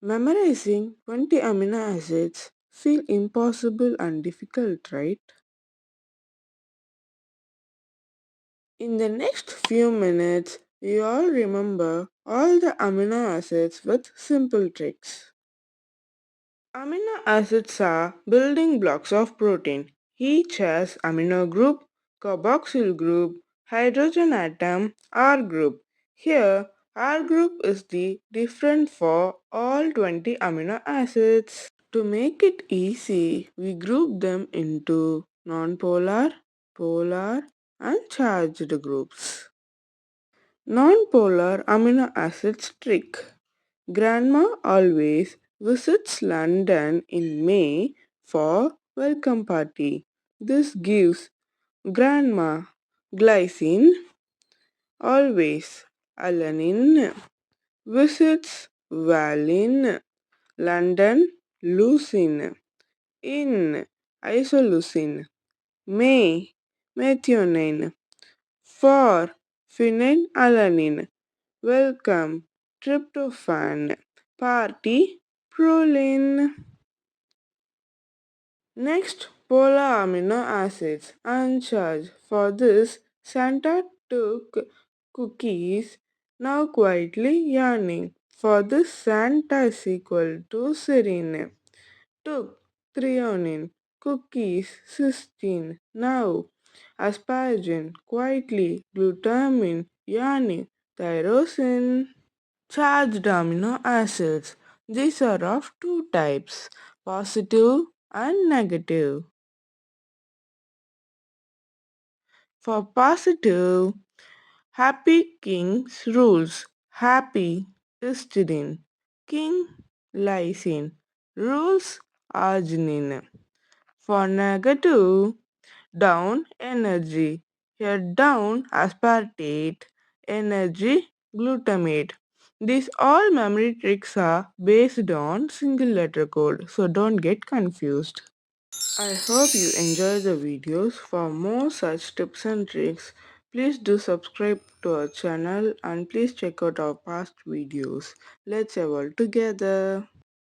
Memorizing 20 amino acids feel impossible and difficult, right? In the next few minutes, you all remember all the amino acids with simple tricks. Amino acids are building blocks of protein. Each has amino group, carboxyl group, hydrogen atom, R group. Here, R group is the different for all 20 amino acids. To make it easy, we group them into nonpolar, polar, and charged groups. Nonpolar amino acids trick. Grandma always visits London in May for welcome party. This gives Grandma glycine, always alanine, visits valine, London leucine, in isoleucine, May methionine, for phenylalanine. Welcome, tryptophan. Party, proline. Next, polar amino acids, uncharged. For this, Santa took cookies, now quietly yarning. For this, Santa is equal to serine. Took threonine, cookies, cysteine. Now, asparagine, quietly, glutamine, yarning, tyrosine. Charged amino acids. These are of two types, positive and negative. For positive, happy king's rules. Happy histidine, king lysine, rules arginine. For negative, down energy. Here down aspartate, energy glutamate. These all memory tricks are based on single letter code, so don't get confused. I hope you enjoy the videos. For more such tips and tricks, please do subscribe to our channel and please check out our past videos. Let's evolve together.